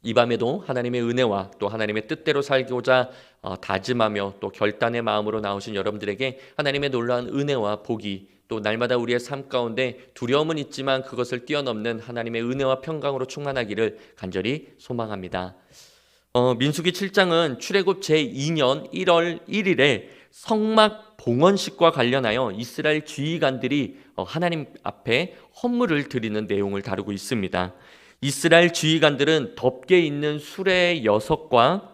이 밤에도 하나님의 은혜와 또 하나님의 뜻대로 살고자 다짐하며 또 결단의 마음으로 나오신 여러분들에게 하나님의 놀라운 은혜와 복이 또 날마다 우리의 삶 가운데 두려움은 있지만 그것을 뛰어넘는 하나님의 은혜와 평강으로 충만하기를 간절히 소망합니다. 민수기 7장은 출애굽 제2년 1월 1일에 성막 봉헌식과 관련하여 이스라엘 지휘관들이 하나님 앞에 헌물을 드리는 내용을 다루고 있습니다. 이스라엘 지휘관들은 덮개 있는 수레 6과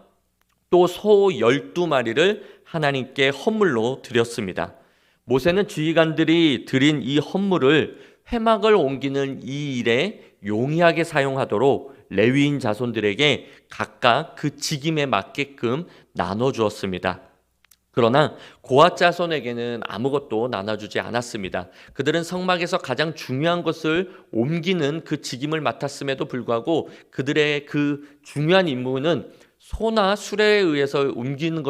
또 소 12마리를 하나님께 헌물로 드렸습니다. 모세는 지휘관들이 드린 이 헌물을 회막을 옮기는 이 일에 용이하게 사용하도록 레위인 자손들에게 각각 그 직임에 맞게끔 나눠 주었습니다. 그러나 고앗 자손에게는 아무것도 나눠주지 않았습니다. 그들은 성막에서 가장 중요한 것을 옮기는 그 직임을 맡았음에도 불구하고 그들의 그 중요한 임무는 소나 수레에 의해서 옮겨지는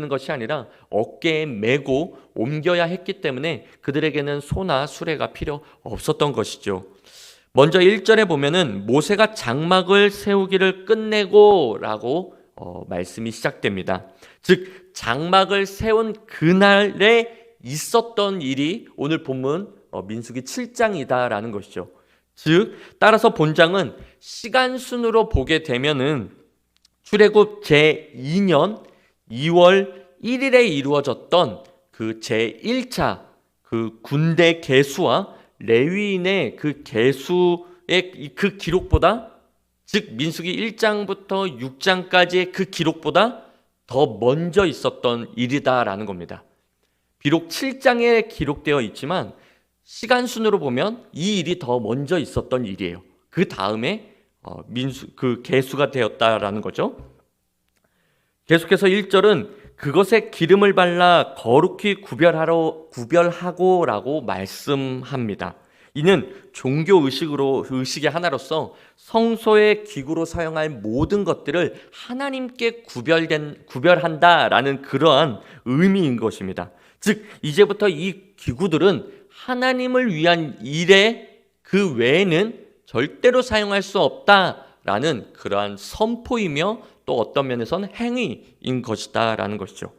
것이 아니라 어깨에 메고 옮겨야 했기 때문에 그들에게는 소나 수레가 필요 없었던 것이죠. 먼저 1절에 보면은 모세가 장막을 세우기를 끝내고 라고 말씀이 시작됩니다. 즉 장막을 세운 그날에 있었던 일이 오늘 본문 민수기 7장이다라는 것이죠. 즉 따라서 본장은 시간 순으로 보게 되면은 출애굽 제2년 2월 1일에 이루어졌던 그 제1차 그 군대 계수와 레위인의 그 계수의 그 기록보다 즉 민수기 1장부터 6장까지의 그 기록보다 더 먼저 있었던 일이다라는 겁니다. 비록 7장에 기록되어 있지만 시간 순으로 보면 이 일이 더 먼저 있었던 일이에요. 그 다음에 그 계수가 되었다라는 거죠. 계속해서 1절은 그것에 기름을 발라 거룩히 구별하고라고 말씀합니다. 이는 종교 의식의 하나로서 성소의 기구로 사용할 모든 것들을 하나님께 구별한다라는 그러한 의미인 것입니다. 즉 이제부터 이 기구들은 하나님을 위한 일에 그 외에는 절대로 사용할 수 없다라는 그러한 선포이며 또 어떤 면에서는 행위인 것이다라는 것이죠.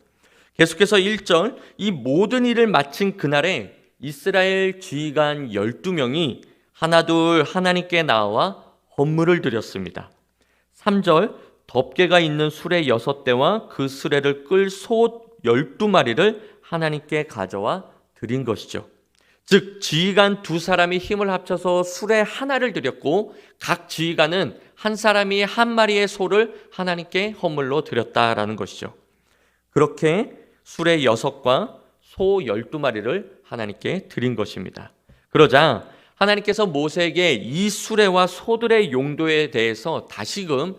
계속해서 1절 이 모든 일을 마친 그날에 이스라엘 지휘관 12명이 하나둘 하나님께 나와 헌물을 드렸습니다. 3절 덮개가 있는 수레 6대와 그 수레를 끌 소 12마리를 하나님께 가져와 드린 것이죠. 즉 지휘관 2사람이 힘을 합쳐서 수레 하나를 드렸고 각 지휘관은 한 사람이 한 마리의 소를 하나님께 헌물로 드렸다라는 것이죠. 그렇게 수레 6과 소 12마리를 하나님께 드린 것입니다. 그러자 하나님께서 모세에게 이 수레와 소들의 용도에 대해서 다시금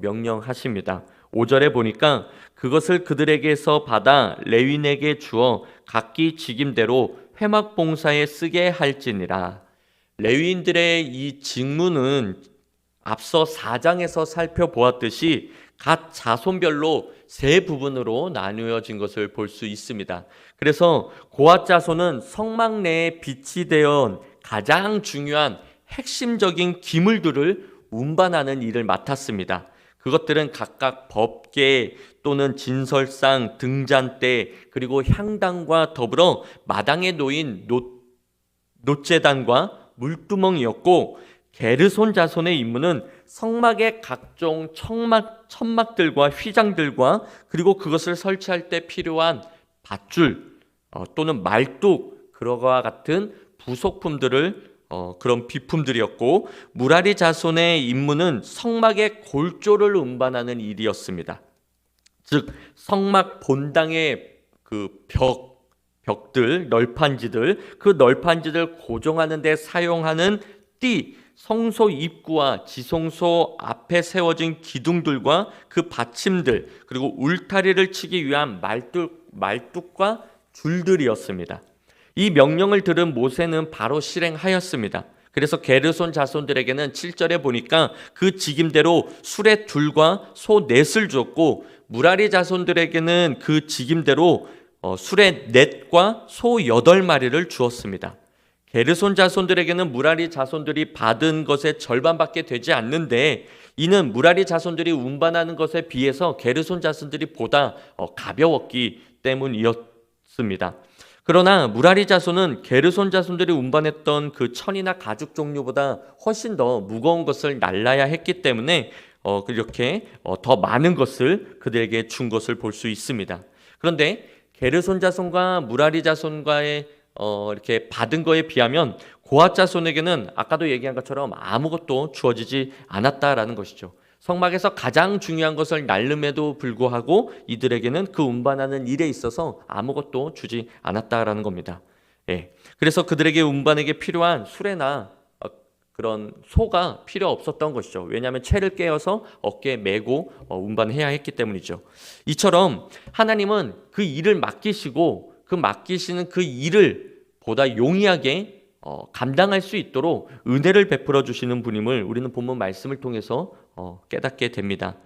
명령하십니다. 5절에 보니까 그것을 그들에게서 받아 레위인에게 주어 각기 직임대로 회막 봉사에 쓰게 할지니라. 레위인들의 이 직무는 앞서 4장에서 살펴보았듯이 각 자손별로 세 부분으로 나누어진 것을 볼 수 있습니다. 그래서 고앗 자손은 성막 내에 비치되어 가장 중요한 핵심적인 기물들을 운반하는 일을 맡았습니다. 그것들은 각각 법궤 또는 진설상, 등잔대 그리고 향단과 더불어 마당에 놓인 놋제단과 물두멍이었고 게르손 자손의 임무는 성막의 각종 천막들과 휘장들과 그리고 그것을 설치할 때 필요한 밧줄 또는 말뚝 그러와 같은 부속품들을 그런 비품들이었고 무라리 자손의 임무는 성막의 골조를 운반하는 일이었습니다. 즉 성막 본당의 그 벽들, 널판지들 그 널판지들 고정하는 데 사용하는 띠, 성소 입구와 지성소 앞에 세워진 기둥들과 그 받침들 그리고 울타리를 치기 위한 말뚝과 줄들이었습니다. 이 명령을 들은 모세는 바로 실행하였습니다. 그래서 게르손 자손들에게는 7절에 보니까 그 직임대로 수레 둘과 소 넷을 주었고 무라리 자손들에게는 그 직임대로 수레 넷과 소 8마리를 주었습니다. 게르손 자손들에게는 무라리 자손들이 받은 것의 절반밖에 되지 않는데, 이는 무라리 자손들이 운반하는 것에 비해서 게르손 자손들이 보다 가벼웠기 때문이었습니다. 그러나 무라리 자손은 게르손 자손들이 운반했던 그 천이나 가죽 종류보다 훨씬 더 무거운 것을 날라야 했기 때문에 이렇게 더 많은 것을 그들에게 준 것을 볼 수 있습니다. 그런데 게르손 자손과 무라리 자손과의 이렇게 받은 거에 비하면 고핫 자손에게는 아까도 얘기한 것처럼 아무것도 주어지지 않았다라는 것이죠. 성막에서 가장 중요한 것을 날름에도 불구하고 이들에게는 그 운반하는 일에 있어서 아무것도 주지 않았다라는 겁니다. 예. 그래서 그들에게 운반에게 필요한 수레나 그런 소가 필요 없었던 것이죠. 왜냐하면 채를 깨어서 어깨에 메고 운반해야 했기 때문이죠. 이처럼 하나님은 그 일을 맡기시고 그 맡기시는 그 일을 보다 용이하게 감당할 수 있도록 은혜를 베풀어 주시는 분임을 우리는 본문 말씀을 통해서 깨닫게 됩니다.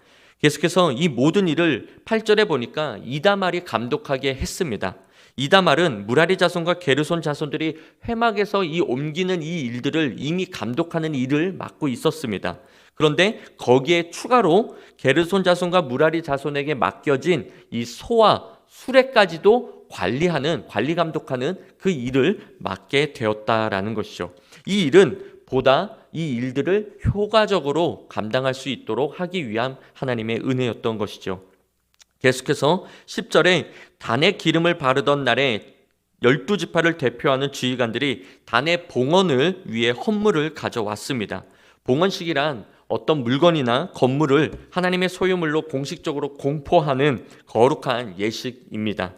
계속해서 이 모든 일을 8절에 보니까 이다말이 감독하게 했습니다. 이다말은 무라리 자손과 게르손 자손들이 회막에서 이 옮기는 이 일들을 이미 감독하는 일을 맡고 있었습니다. 그런데 거기에 추가로 게르손 자손과 무라리 자손에게 맡겨진 이 소와 수레까지도 관리 감독하는 그 일을 맡게 되었다라는 것이죠. 이 일은 보다 이 일들을 효과적으로 감당할 수 있도록 하기 위한 하나님의 은혜였던 것이죠. 계속해서 10절에 단에 기름을 바르던 날에 12지파를 대표하는 지휘관들이 단의 봉헌을 위해 헌물을 가져왔습니다. 봉헌식이란 어떤 물건이나 건물을 하나님의 소유물로 공식적으로 공포하는 거룩한 예식입니다.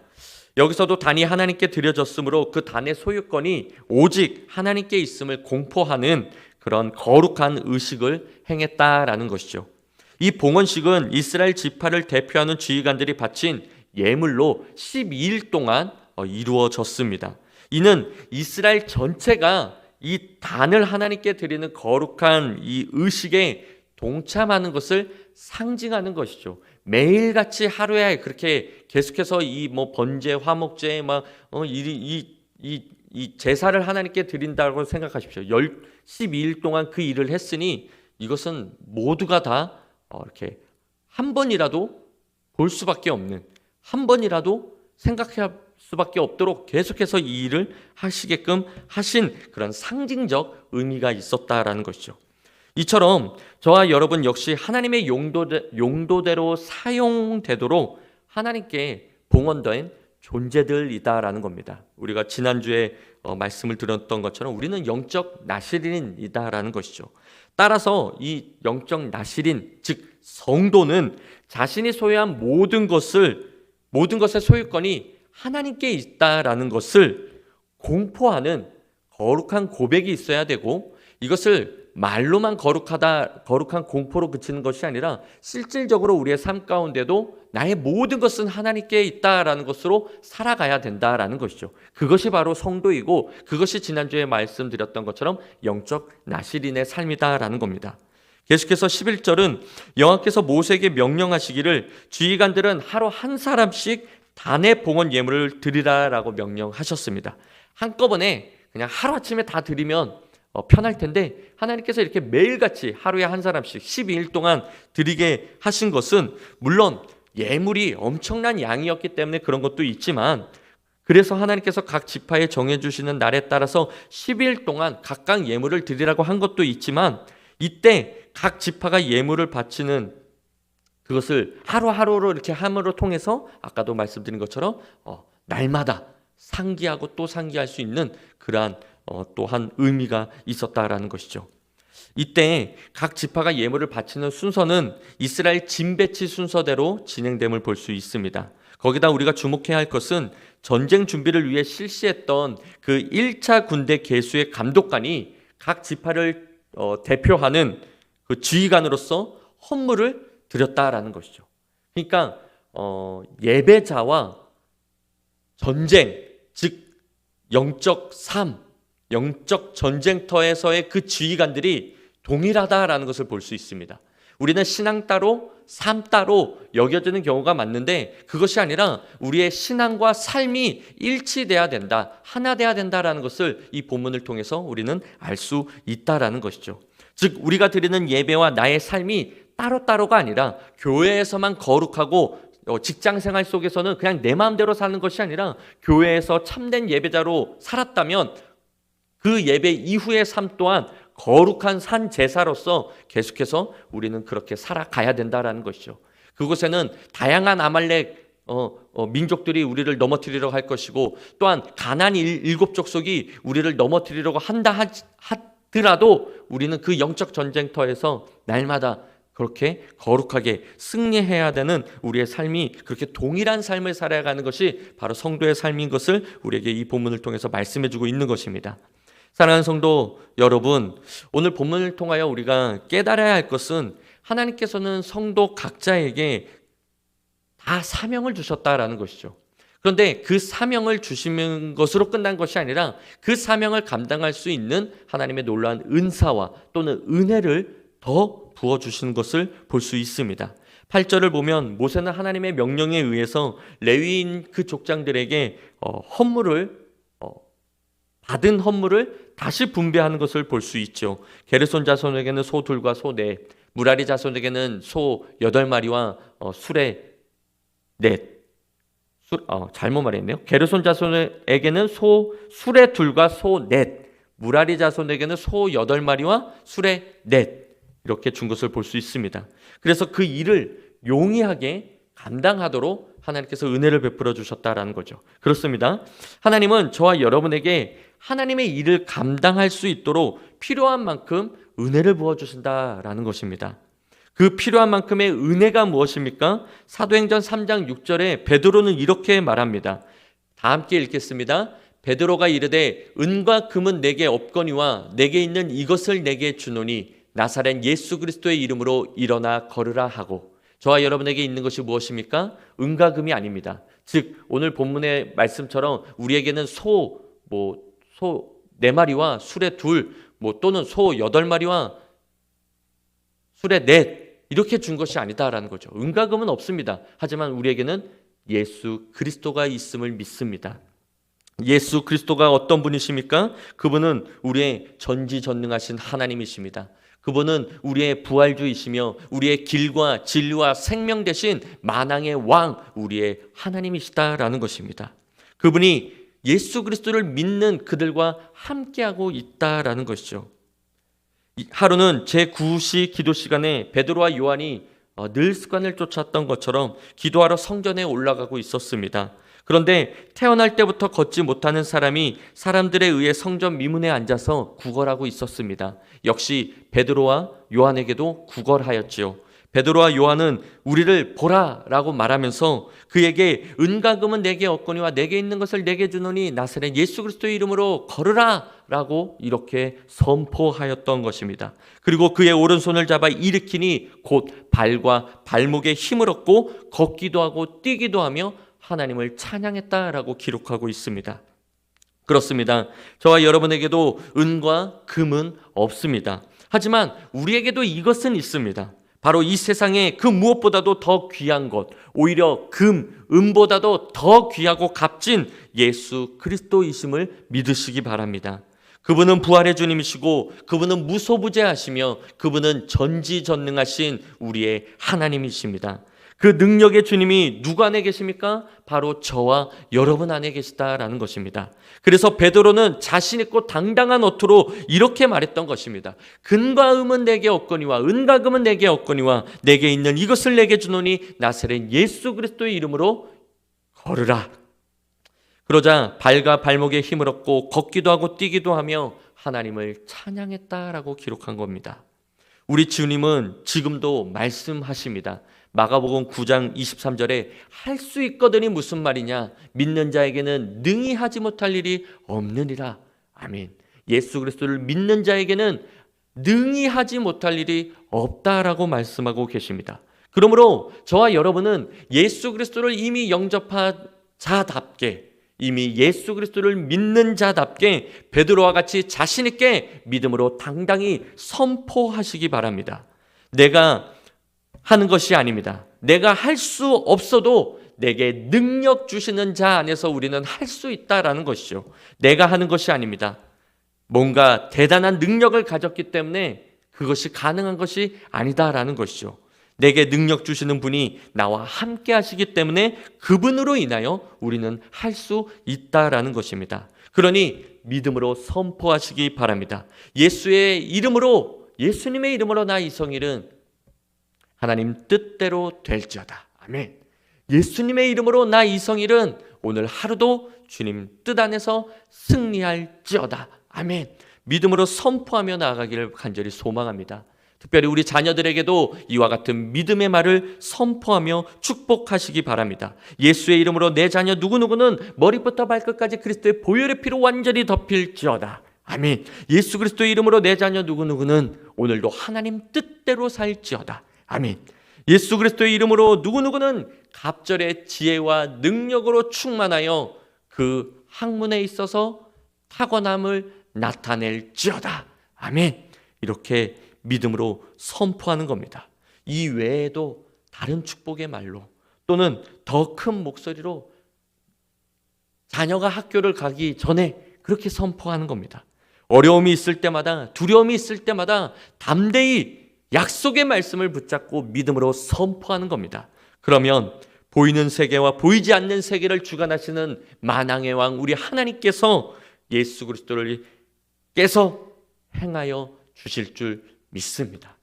여기서도 단이 하나님께 드려졌으므로 그 단의 소유권이 오직 하나님께 있음을 공포하는 그런 거룩한 의식을 행했다라는 것이죠. 이 봉헌식은 이스라엘 지파를 대표하는 지휘관들이 바친 예물로 12일 동안 이루어졌습니다. 이는 이스라엘 전체가 이 단을 하나님께 드리는 거룩한 이 의식에 동참하는 것을 상징하는 것이죠. 매일같이 하루에 그렇게 계속해서 이 번제, 화목제, 이 제사를 하나님께 드린다고 생각하십시오. 12일 동안 그 일을 했으니 이것은 모두가 다 이렇게 한 번이라도 볼 수밖에 없는, 한 번이라도 생각할 수밖에 없도록 계속해서 이 일을 하시게끔 하신 그런 상징적 의미가 있었다라는 것이죠. 이처럼 저와 여러분 역시 하나님의 용도대로 사용되도록 하나님께 봉헌된 존재들이다라는 겁니다. 우리가 지난주에 말씀을 들었던 것처럼 우리는 영적 나실인이다라는 것이죠. 따라서 이 영적 나실인, 즉 성도는 자신이 소유한 모든 것의 소유권이 하나님께 있다라는 것을 공포하는 거룩한 고백이 있어야 되고, 이것을 말로만 거룩한 공포로 그치는 것이 아니라 실질적으로 우리의 삶 가운데도 나의 모든 것은 하나님께 있다라는 것으로 살아가야 된다라는 것이죠. 그것이 바로 성도이고, 그것이 지난주에 말씀드렸던 것처럼 영적 나실인의 삶이다라는 겁니다. 계속해서 11절은 여호와께서 모세에게 명령하시기를 지휘관들은 하루 한 사람씩 단의 봉헌 예물을 드리라라고 명령하셨습니다. 한꺼번에 그냥 하루아침에 다 드리면 편할 텐데 하나님께서 이렇게 매일같이 하루에 한 사람씩 12일 동안 드리게 하신 것은 물론 예물이 엄청난 양이었기 때문에 그런 것도 있지만, 그래서 하나님께서 각 지파에 정해주시는 날에 따라서 12일 동안 각각 예물을 드리라고 한 것도 있지만, 이때 각 지파가 예물을 바치는 그것을 하루하루로 이렇게 함으로 통해서 아까도 말씀드린 것처럼 날마다 상기하고 또 상기할 수 있는 그러한 또한 의미가 있었다라는 것이죠. 이때 각 지파가 예물을 바치는 순서는 이스라엘 진배치 순서대로 진행됨을 볼 수 있습니다. 거기다 우리가 주목해야 할 것은 전쟁 준비를 위해 실시했던 그 1차 군대 개수의 감독관이 각 지파를 대표하는 그 지휘관으로서 헌물을 드렸다라는 것이죠. 그러니까 예배자와 전쟁, 즉 영적 삶, 영적 전쟁터에서의 그 지휘관들이 동일하다라는 것을 볼 수 있습니다. 우리는 신앙 따로 삶 따로 여겨지는 경우가 많은데, 그것이 아니라 우리의 신앙과 삶이 일치돼야 된다, 하나 돼야 된다라는 것을 이 본문을 통해서 우리는 알 수 있다라는 것이죠. 즉 우리가 드리는 예배와 나의 삶이 따로따로가 아니라 교회에서만 거룩하고 직장 생활 속에서는 그냥 내 마음대로 사는 것이 아니라 교회에서 참된 예배자로 살았다면 그 예배 이후의 삶 또한 거룩한 산 제사로서 계속해서 우리는 그렇게 살아가야 된다라는 것이죠. 그곳에는 다양한 아말렉 민족들이 우리를 넘어뜨리려고 할 것이고, 또한 가나안 일곱 족속이 우리를 넘어뜨리려고 한다 하더라도 우리는 그 영적 전쟁터에서 날마다 그렇게 거룩하게 승리해야 되는 우리의 삶이, 그렇게 동일한 삶을 살아가는 것이 바로 성도의 삶인 것을 우리에게 이 본문을 통해서 말씀해주고 있는 것입니다. 사랑하는 성도 여러분, 오늘 본문을 통하여 우리가 깨달아야 할 것은 하나님께서는 성도 각자에게 다 사명을 주셨다라는 것이죠. 그런데 그 사명을 주시는 것으로 끝난 것이 아니라 그 사명을 감당할 수 있는 하나님의 놀라운 은사와 또는 은혜를 더 부어주시는 것을 볼 수 있습니다. 8절을 보면 모세는 하나님의 명령에 의해서 레위인 그 족장들에게 받은 헌물을 다시 분배하는 것을 볼 수 있죠. 게르손 자손에게는 소 둘과 소 넷, 무라리 자손에게는 소 8마리와 수레 넷. 잘못 말했네요. 게르손 자손에게는 수레 둘과 소 넷, 무라리 자손에게는 소 8마리와 수레 넷, 이렇게 준 것을 볼 수 있습니다. 그래서 그 일을 용이하게 감당하도록 하나님께서 은혜를 베풀어 주셨다라는 거죠. 그렇습니다. 하나님은 저와 여러분에게 하나님의 일을 감당할 수 있도록 필요한 만큼 은혜를 부어주신다라는 것입니다. 그 필요한 만큼의 은혜가 무엇입니까? 사도행전 3장 6절에 베드로는 이렇게 말합니다. 다 함께 읽겠습니다. 베드로가 이르되 은과 금은 내게 없거니와 내게 있는 이것을 내게 주노니 나사렛 예수 그리스도의 이름으로 일어나 걸으라 하고. 저와 여러분에게 있는 것이 무엇입니까? 은과 금이 아닙니다. 즉 오늘 본문의 말씀처럼 우리에게는 소 4마리와 수레 둘, 또는 소 8마리와 수레 넷, 이렇게 준 것이 아니다라는 거죠. 은과 금은 없습니다. 하지만 우리에게는 예수 그리스도가 있음을 믿습니다. 예수 그리스도가 어떤 분이십니까? 그분은 우리의 전지전능하신 하나님이십니다. 그분은 우리의 부활주이시며 우리의 길과 진리와 생명 되신 만왕의 왕, 우리의 하나님이시다라는 것입니다. 그분이 예수 그리스도를 믿는 그들과 함께하고 있다라는 것이죠. 하루는 제9시 기도 시간에 베드로와 요한이 늘 습관을 쫓았던 것처럼 기도하러 성전에 올라가고 있었습니다. 그런데 태어날 때부터 걷지 못하는 사람이 사람들에 의해 성전 미문에 앉아서 구걸하고 있었습니다. 역시 베드로와 요한에게도 구걸하였지요. 베드로와 요한은 우리를 보라라고 말하면서 그에게 은과 금은 내게 없거니와 내게 있는 것을 내게 주노니 나사렛 예수 그리스도의 이름으로 걸으라라고 이렇게 선포하였던 것입니다. 그리고 그의 오른손을 잡아 일으키니 곧 발과 발목에 힘을 얻고 걷기도 하고 뛰기도 하며 하나님을 찬양했다라고 기록하고 있습니다. 그렇습니다. 저와 여러분에게도 은과 금은 없습니다. 하지만 우리에게도 이것은 있습니다. 바로 이 세상에 그 무엇보다도 더 귀한 것, 오히려 은보다도 더 귀하고 값진 예수 그리스도이심을 믿으시기 바랍니다. 그분은 부활의 주님이시고 그분은 무소부재하시며 그분은 전지전능하신 우리의 하나님이십니다. 그 능력의 주님이 누구 안에 계십니까? 바로 저와 여러분 안에 계시다라는 것입니다. 그래서 베드로는 자신 있고 당당한 어투로 이렇게 말했던 것입니다. 금과 음은 내게 없거니와 은과 금은 내게 없거니와 내게 있는 이것을 내게 주노니 나사렛 예수 그리스도의 이름으로 걸으라. 그러자 발과 발목에 힘을 얻고 걷기도 하고 뛰기도 하며 하나님을 찬양했다라고 기록한 겁니다. 우리 주님은 지금도 말씀하십니다. 마가복음 9장 23절에 할 수 있거든이 무슨 말이냐? 믿는 자에게는 능히 하지 못할 일이 없느니라. 아멘. 예수 그리스도를 믿는 자에게는 능히 하지 못할 일이 없다라고 말씀하고 계십니다. 그러므로 저와 여러분은 예수 그리스도를 이미 영접한 자답게, 이미 예수 그리스도를 믿는 자답게 베드로와 같이 자신 있게 믿음으로 당당히 선포하시기 바랍니다. 내가 하는 것이 아닙니다. 내가 할 수 없어도 내게 능력 주시는 자 안에서 우리는 할 수 있다라는 것이죠. 내가 하는 것이 아닙니다. 뭔가 대단한 능력을 가졌기 때문에 그것이 가능한 것이 아니다라는 것이죠. 내게 능력 주시는 분이 나와 함께 하시기 때문에 그분으로 인하여 우리는 할 수 있다라는 것입니다. 그러니 믿음으로 선포하시기 바랍니다. 예수의 이름으로, 예수님의 이름으로 나 이성일은 하나님 뜻대로 될지어다. 아멘. 예수님의 이름으로 나 이성일은 오늘 하루도 주님 뜻 안에서 승리할지어다. 아멘. 믿음으로 선포하며 나아가기를 간절히 소망합니다. 특별히 우리 자녀들에게도 이와 같은 믿음의 말을 선포하며 축복하시기 바랍니다. 예수의 이름으로 내 자녀 누구누구는 머리부터 발끝까지 그리스도의 보혈의 피로 완전히 덮일지어다. 아멘. 예수 그리스도의 이름으로 내 자녀 누구누구는 오늘도 하나님 뜻대로 살지어다. 아멘. 예수 그리스도의 이름으로 누구누구는 갑절의 지혜와 능력으로 충만하여 그 학문에 있어서 탁월함을 나타낼지어다. 아멘. 이렇게 믿음으로 선포하는 겁니다. 이 외에도 다른 축복의 말로 또는 더 큰 목소리로 자녀가 학교를 가기 전에 그렇게 선포하는 겁니다. 어려움이 있을 때마다, 두려움이 있을 때마다 담대히 약속의 말씀을 붙잡고 믿음으로 선포하는 겁니다. 그러면 보이는 세계와 보이지 않는 세계를 주관하시는 만왕의 왕 우리 하나님께서 예수 그리스도를 깨서 행하여 주실 줄 믿습니다.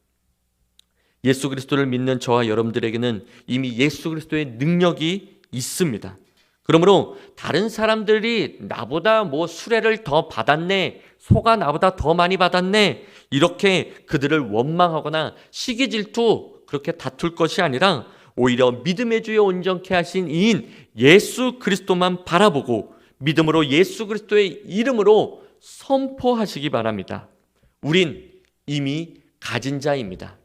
예수 그리스도를 믿는 저와 여러분들에게는 이미 예수 그리스도의 능력이 있습니다. 그러므로 다른 사람들이 나보다 뭐 수레를 더 받았네, 소가 나보다 더 많이 받았네, 이렇게 그들을 원망하거나 시기 질투 그렇게 다툴 것이 아니라 오히려 믿음의 주에 온전케 하신 이인 예수 그리스도만 바라보고 믿음으로 예수 그리스도의 이름으로 선포하시기 바랍니다. 우린 이미 가진 자입니다.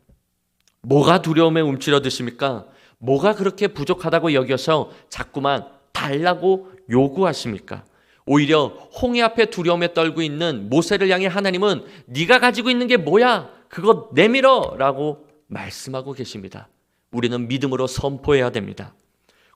뭐가 두려움에 움츠러드십니까? 뭐가 그렇게 부족하다고 여겨서 자꾸만 달라고 요구하십니까? 오히려 홍해 앞에 두려움에 떨고 있는 모세를 향해 하나님은 네가 가지고 있는 게 뭐야? 그거 내밀어 라고 말씀하고 계십니다. 우리는 믿음으로 선포해야 됩니다.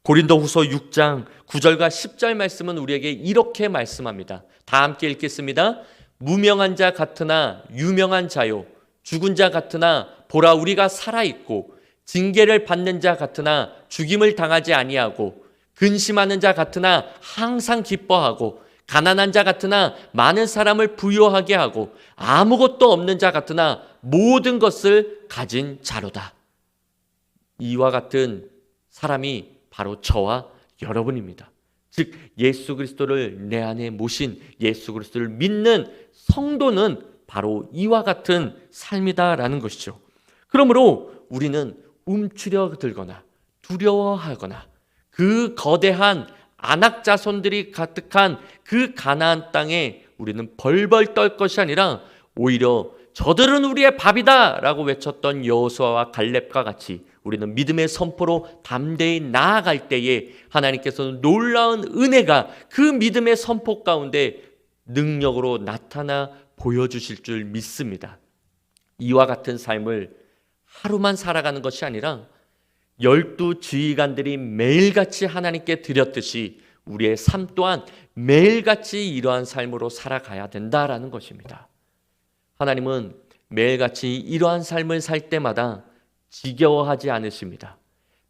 고린도후서 6장 9절과 10절 말씀은 우리에게 이렇게 말씀합니다. 다 함께 읽겠습니다. 무명한 자 같으나 유명한 자요, 죽은 자 같으나 보라 우리가 살아있고, 징계를 받는 자 같으나 죽임을 당하지 아니하고, 근심하는 자 같으나 항상 기뻐하고, 가난한 자 같으나 많은 사람을 부유하게 하고, 아무것도 없는 자 같으나 모든 것을 가진 자로다. 이와 같은 사람이 바로 저와 여러분입니다. 즉 예수 그리스도를 내 안에 모신 예수 그리스도를 믿는 성도는 바로 이와 같은 삶이다라는 것이죠. 그러므로 우리는 움츠려들거나 두려워하거나 그 거대한 안악 자손들이 가득한 그 가나안 땅에 우리는 벌벌 떨 것이 아니라 오히려 저들은 우리의 밥이다 라고 외쳤던 여호수아와 갈렙과 같이 우리는 믿음의 선포로 담대히 나아갈 때에 하나님께서는 놀라운 은혜가 그 믿음의 선포 가운데 능력으로 나타나 보여주실 줄 믿습니다. 이와 같은 삶을 하루만 살아가는 것이 아니라 12 지휘관들이 매일같이 하나님께 드렸듯이 우리의 삶 또한 매일같이 이러한 삶으로 살아가야 된다라는 것입니다. 하나님은 매일같이 이러한 삶을 살 때마다 지겨워하지 않으십니다.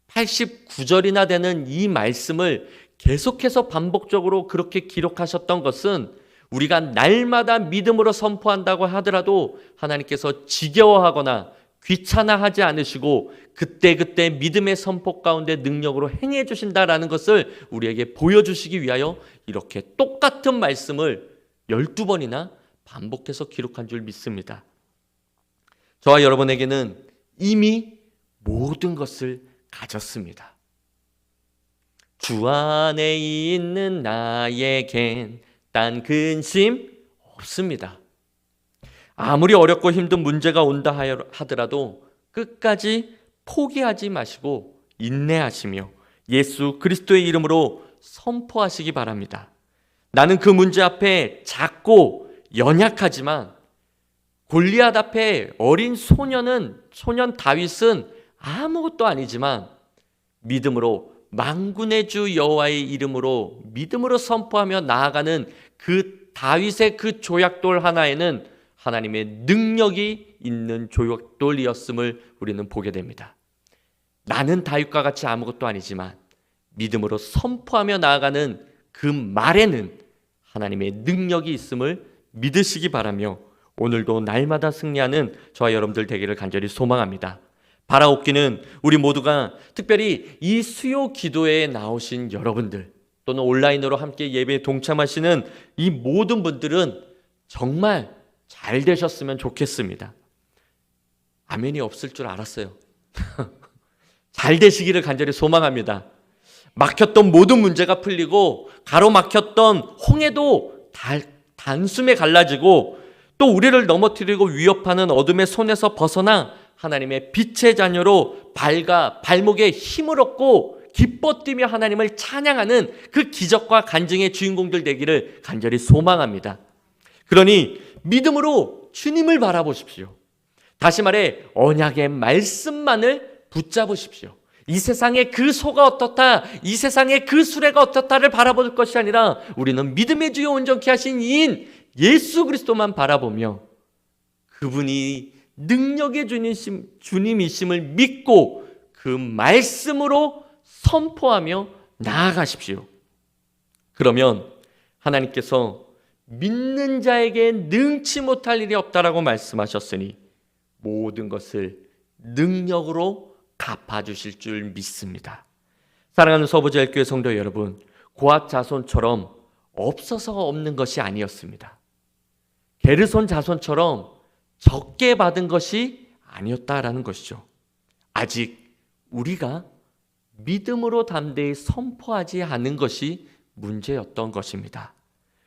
89절이나 되는 이 말씀을 계속해서 반복적으로 그렇게 기록하셨던 것은 우리가 날마다 믿음으로 선포한다고 하더라도 하나님께서 지겨워하거나 귀찮아하지 않으시고 그때그때 믿음의 선포 가운데 능력으로 행해 주신다라는 것을 우리에게 보여주시기 위하여 이렇게 똑같은 말씀을 12번이나 반복해서 기록한 줄 믿습니다. 저와 여러분에게는 이미 모든 것을 가졌습니다. 주 안에 있는 나에겐 딴 근심 없습니다. 아무리 어렵고 힘든 문제가 온다 하더라도 끝까지 포기하지 마시고 인내하시며 예수 그리스도의 이름으로 선포하시기 바랍니다. 나는 그 문제 앞에 작고 연약하지만 골리앗 앞에 어린 소년 다윗은 아무것도 아니지만 믿음으로 만군의 주 여호와의 이름으로 믿음으로 선포하며 나아가는 그 다윗의 그 조약돌 하나에는 하나님의 능력이 있는 조약돌이었음을 우리는 보게 됩니다. 나는 다윗과 같이 아무것도 아니지만 믿음으로 선포하며 나아가는 그 말에는 하나님의 능력이 있음을 믿으시기 바라며 오늘도 날마다 승리하는 저와 여러분들 되기를 간절히 소망합니다. 바라옵기는 우리 모두가 특별히 이 수요 기도회에 나오신 여러분들 또는 온라인으로 함께 예배에 동참하시는 이 모든 분들은 정말 잘 되셨으면 좋겠습니다. 아멘이 없을 줄 알았어요. 잘 되시기를 간절히 소망합니다. 막혔던 모든 문제가 풀리고 가로막혔던 홍해도 단숨에 갈라지고 또 우리를 넘어뜨리고 위협하는 어둠의 손에서 벗어나 하나님의 빛의 자녀로 발목에 힘을 얻고 기뻐 뛰며 하나님을 찬양하는 그 기적과 간증의 주인공들 되기를 간절히 소망합니다. 그러니 믿음으로 주님을 바라보십시오. 다시 말해 언약의 말씀만을 붙잡으십시오. 이 세상의 그 소가 어떻다, 이 세상의 그 수레가 어떻다를 바라볼 것이 아니라 우리는 믿음의 주요 온전케 하신 이인 예수 그리스도만 바라보며 그분이 능력의 주님이심을 믿고 그 말씀으로 선포하며 나아가십시오. 그러면 하나님께서 믿는 자에게 능치 못할 일이 없다라고 말씀하셨으니 모든 것을 능력으로 갚아주실 줄 믿습니다. 사랑하는 서부제일교회 성도 여러분, 고압 자손처럼 없어서 없는 것이 아니었습니다. 게르손 자손처럼 적게 받은 것이 아니었다라는 것이죠. 아직 우리가 믿음으로 담대히 선포하지 않은 것이 문제였던 것입니다.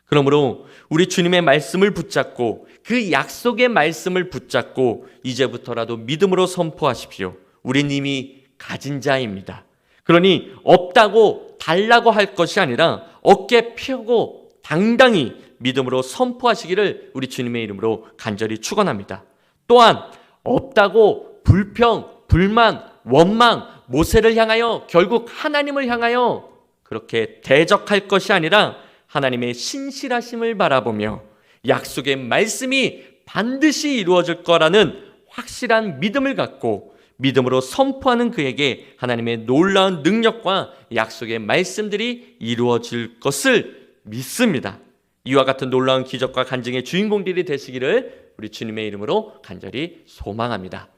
그러므로 우리 주님의 말씀을 붙잡고 그 약속의 말씀을 붙잡고 이제부터라도 믿음으로 선포하십시오. 우린 이미 가진 자입니다. 그러니 없다고 달라고 할 것이 아니라 어깨 펴고 당당히 믿음으로 선포하시기를 우리 주님의 이름으로 간절히 축원합니다. 또한 없다고 불평, 불만, 원망, 모세를 향하여 결국 하나님을 향하여 그렇게 대적할 것이 아니라 하나님의 신실하심을 바라보며 약속의 말씀이 반드시 이루어질 거라는 확실한 믿음을 갖고 믿음으로 선포하는 그에게 하나님의 놀라운 능력과 약속의 말씀들이 이루어질 것을 믿습니다. 이와 같은 놀라운 기적과 간증의 주인공들이 되시기를 우리 주님의 이름으로 간절히 소망합니다.